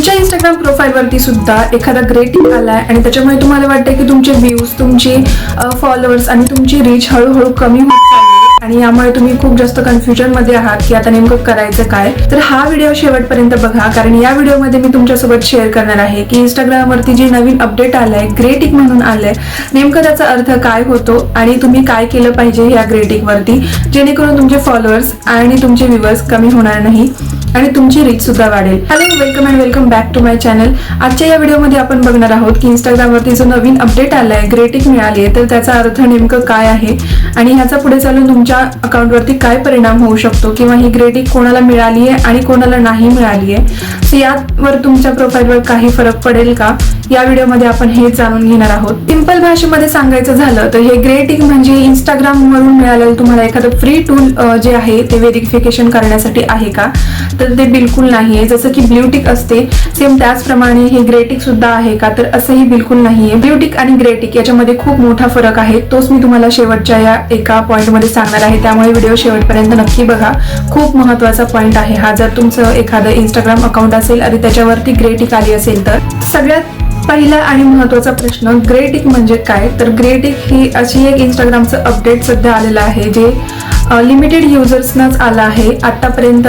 तुमच्या इंस्टाग्राम प्रोफाईलवरती सुद्धा एखादा ग्रेटिंग आलाय आणि त्याच्यामुळे तुम्हाला वाटतंय की तुमचे व्ह्यूज, तुमचे फॉलोअर्स आणि तुमची रीच हळूहळू कमी होत चालली आणि यामुळे तुम्ही खूप जास्त कन्फ्युजन मध्ये आहात की आता नेमकं करायचं काय, तर हा व्हिडिओ शेवटपर्यंत बघा. कारण या व्हिडिओमध्ये मी तुमच्यासोबत शेअर करणार आहे की इंस्टाग्रामवरती जे नवीन अपडेट आलंय, ग्रेटिंग म्हणून आलंय, नेमकं त्याचा अर्थ काय होतो आणि तुम्ही काय केलं पाहिजे या ग्रेटिंग वरती, जेणेकरून तुमचे फॉलोअर्स आणि तुमचे व्ह्यूअर्स कमी होणार नाही आणि तुमची रीच सुद्धा वाढेल. Hello, welcome and welcome back to my channel. आजच्या या व्हिडिओमध्ये आपण बघणार आहोत की इंस्टाग्रामवरती जो नवीन अपडेट आलाय, ग्रेटिंग मिळाली आहे, तर त्याचा अर्थ नेमकं काय आहे आणि ह्याचा पुढे चालून तुमच्या अकाउंटवरती काय परिणाम होऊ शकतो किंवा ही ग्रेटिंग कोणाला मिळाली आहे आणि कोणाला नाही मिळाली आहे. सो यावर तुमच्या प्रोफाईलवर काही फरक पडेल का, या व्हिडिओमध्ये आपण हे जाणून घेणार आहोत. सिंपल भाषेमध्ये सांगायचं झालं तर हे ग्रेटिंग म्हणजे इंस्टाग्रामवरून मिळालेलं तुम्हाला एखादं फ्री टूल जे आहे ते व्हेरिफिकेशन करण्यासाठी आहे का, तर ते बिलकुल नाहीये. जसं की ब्ल्यूटिक असते सेम त्याचप्रमाणे हे ग्रेटिंग सुद्धा आहे का, तर असंही बिलकुल नाहीये. ब्ल्यूटिक आणि ग्रेटिंग याच्यामध्ये खूप मोठा फरक आहे, तोच मी तुम्हाला शेवटच्या या एका पॉइंटमध्ये सांगणार आहे. त्यामुळे व्हिडिओ शेवटपर्यंत नक्की बघा, खूप महत्त्वाचा पॉइंट आहे हा. जर तुमचं एखादं इंस्टाग्राम अकाउंट असेल आणि त्याच्यावरती ग्रेटिंग आली असेल तर सगळ्यात पहिला आणि महत्त्वाचा प्रश्न, ग्रेटिंग म्हणजे काय. तर ग्रेटिंग ही अशी एक इंस्टाग्रामचं अपडेट सध्या आलेलं आहे जे लिमिटेड युजर्सनाच आलं आहे. आतापर्यंत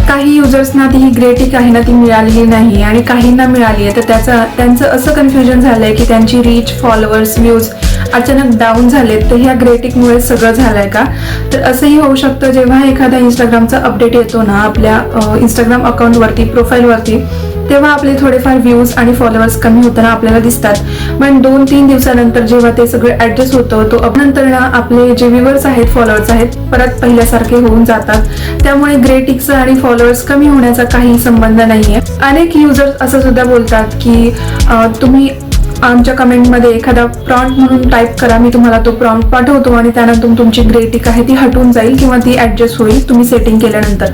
काही युजर्सना ती ही ग्रेटिंग आहे ना ती मिळालेली नाही आणि काहींना मिळाली आहे. तर त्यांचं असं कन्फ्युजन झालंय की त्यांची रीच, फॉलोअर्स, व्ह्यूज अचानक डाऊन झालेत, तर ह्या ग्रेटिंगमुळे सगळं झालंय का. तर असंही होऊ शकतं जेव्हा एखादा इंस्टाग्रामचा अपडेट येतो ना आपल्या इंस्टाग्राम अकाउंटवरती, प्रोफाईलवरती, तेव्हा आपले थोडेफार व्ह्यूज आणि फॉलोअर्स कमी होताना आपल्याला दिसतात. पण 2-3 दिवसानंतर जेव्हा ते सगळं ऍडजस्ट होतं, तो नंतर ना आपले जे व्ह्यूअर्स आहेत, फॉलोअर्स आहेत, परत पहिल्यासारखे होऊन जातात. त्यामुळे ग्रेटिंगचं आणि फॉलोअर्स कमी होण्याचा काही संबंध नाहीये. अनेक युजर्स असं सुद्धा बोलतात की तुम्ही आमच्या कमेंटमध्ये एखादा प्रॉम्प्ट म्हणून टाईप करा, मी तुम्हाला तो प्रॉम्प्ट पाठवतो आणि त्यानंतर तुमची ग्रेटिंग आहे ती हटून जाईल किंवा ती ऍडजस्ट होईल तुम्ही सेटिंग केल्यानंतर.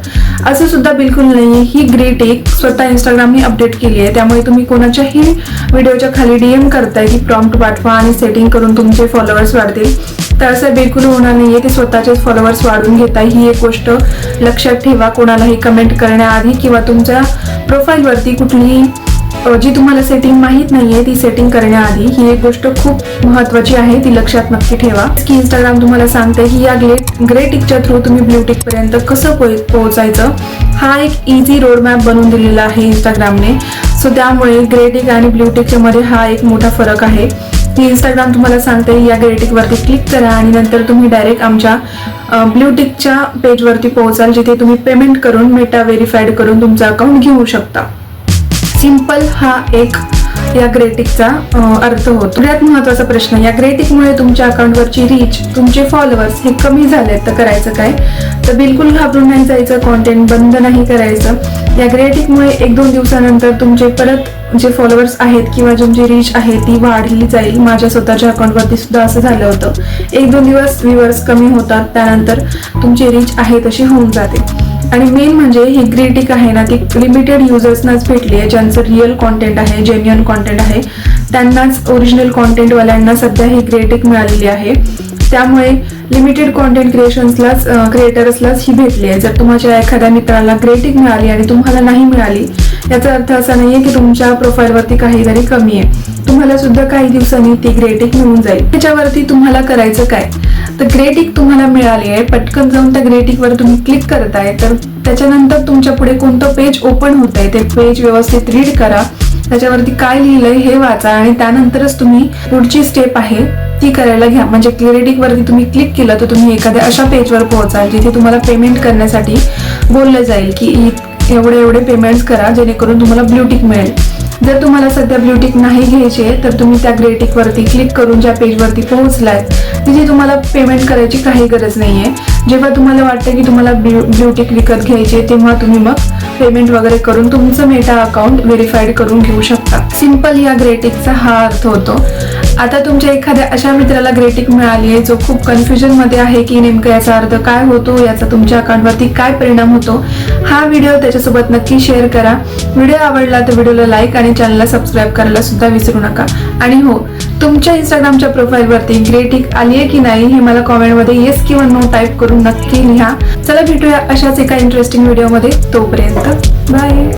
असं सुद्धा बिलकुल नाहीये. ही ग्रेटिंग स्वतः इंस्टाग्रामने अपडेट केली आहे, त्यामुळे तुम्ही कोणाच्याही व्हिडिओच्या खाली DM करताय की प्रॉम्प्ट पाठवा आणि सेटिंग करून तुमचे फॉलोअर्स वाढतील, तर असं बिलकुल होणार नाहीये. ते स्वतःचेच फॉलोअर्स वाढून घेताय, ही एक गोष्ट लक्षात ठेवा. कोणालाही कमेंट करण्याआधी किंवा तुमच्या प्रोफाईलवरती कुठलीही जी तुम्हाला सेटिंग माहीत नाहीये ती सेटिंग करण्याआधी ही एक गोष्ट खूप महत्त्वाची आहे, ती लक्षात नक्की ठेवा. की इंस्टाग्राम तुम्हाला सांगते की या ग्रेटिंगच्या थ्रू तुम्ही ब्ल्यूटिक पर्यंत कसं पोहोचायचं, हा एक इझी रोड मॅप बनवून दिलेला आहे इंस्टाग्रामने. सो त्यामुळे ग्रेटिंग आणि ब्ल्यूटिकच्या मध्ये हा एक मोठा फरक आहे की इंस्टाग्राम तुम्हाला सांगते या ग्रेटिंगवरती क्लिक करा आणि नंतर तुम्ही डायरेक्ट आमच्या ब्ल्यूटिकच्या पेजवरती पोहोचाल, जिथे तुम्ही पेमेंट करून मेटा व्हेरीफाईड करून तुमचं अकाउंट घेऊ शकता. सिंपल हा एक या ग्रेटिंगचा अर्थ होतो. सगळ्यात महत्त्वाचा प्रश्न, या ग्रेटिंगमुळे तुमच्या अकाउंटवरची रीच, तुमचे फॉलोअर्स हे कमी झालेत, तर करायचं काय. तर बिलकुल घाबरून नाही जायचं, कॉन्टेंट बंद नाही करायचं. या ग्रेटिंगमुळे 1-2 दिवसानंतर तुमचे परत जे फॉलोअर्स आहेत किंवा तुमची रीच आहे ती वाढली जाईल. माझ्या स्वतःच्या अकाउंटवरती सुद्धा असं झालं होतं. 1-2 दिवस व्ह्यूअर्स कमी होतात, त्यानंतर तुमची रीच आहे तशी होऊन जाते. आणि मेन म्हणजे ही ग्रेटिंग आहे ना ती लिमिटेड युजर्सनाच भेटली आहे, ज्यांचं रिअल कॉन्टेंट आहे, जेन्युअन कॉन्टेंट आहे, त्यांनाच, ओरिजिनल कॉन्टेंटवाल्यांना सध्या ही ग्रेटिंग मिळालेली आहे. त्यामुळे लिमिटेड कॉन्टेंट क्रिएटर्सलाच ही भेटली आहे. जर तुमच्या एखाद्या मित्राला ग्रेटिंग मिळाली आणि तुम्हाला नाही मिळाली, याचा अर्थ असा नाहीये की तुमच्या प्रोफाईलवरती काहीतरी कमी आहे. तुम्हाला सुद्धा काही दिवसांनी ती ग्रेटिंग मिळून जाईल. त्याच्यावरती तुम्हाला करायचं काय, तर ग्रेटिंग तुम्हाला मिळाली आहे, पटकन जाऊन त्या ग्रेटिंगवर तुम्ही क्लिक करताय, तर त्याच्यानंतर तुमच्या पुढे कोणतं पेज ओपन होत आहे ते पेज व्यवस्थित रीड करा, त्याच्यावरती काय लिहिलंय हे वाचा आणि त्यानंतरच तुम्ही पुढची स्टेप आहे ती करायला घ्या. म्हणजे ग्रेटिंग वरती तुम्ही क्लिक केलं तर तुम्ही एखाद्या अशा पेजवर पोहोचाल जिथे तुम्हाला पेमेंट करण्यासाठी बोललं जाईल की एवढे पेमेंट्स करा जेणेकरून तुम्हाला ब्ल्यूटिक मिळेल. जर तुम्हाला सध्या ब्ल्यूटिक नाही घ्यायचे तर तुम्ही त्या ग्रेटिंग वरती क्लिक करून ज्या पेजवरती पोहोचलाय तिथे तुम्हाला पेमेंट करायची काही गरज नाहीये. जेव्हा तुम्हाला वाटतं की तुम्हाला ब्ल्यूटिक विकत घ्यायचे तेव्हा तुम्ही मग पेमेंट वगैरे करून तुमचं मेटा अकाउंट व्हेरीफाईड करून घेऊ शकता. सिंपल या ग्रेटिंगचा हा अर्थ होतो. आता तुमच्या एखाद्या अशा मित्राला ग्रेटिंग मिळाली आहे जो खूप कन्फ्युजन मध्ये आहे की नेमकं याचा अर्थ काय होतो, याचा तुमच्या अकाउंटवरती काय परिणाम होतो, हा व्हिडिओ त्याच्यासोबत नक्की शेअर करा. व्हिडिओ आवडला तर व्हिडिओला लाईक आणि चॅनलला सबस्क्राईब करायला सुद्धा विसरू नका. आणि हो, तुमच्या इंस्टाग्रामच्या प्रोफाईलवरती ग्रेटिंग आली आहे की नाही हे मला कॉमेंटमध्ये येस किंवा नो टाईप करून नक्की लिहा. चला भेटूया अशाच एका इंटरेस्टिंग व्हिडिओमध्ये. तोपर्यंत बाय.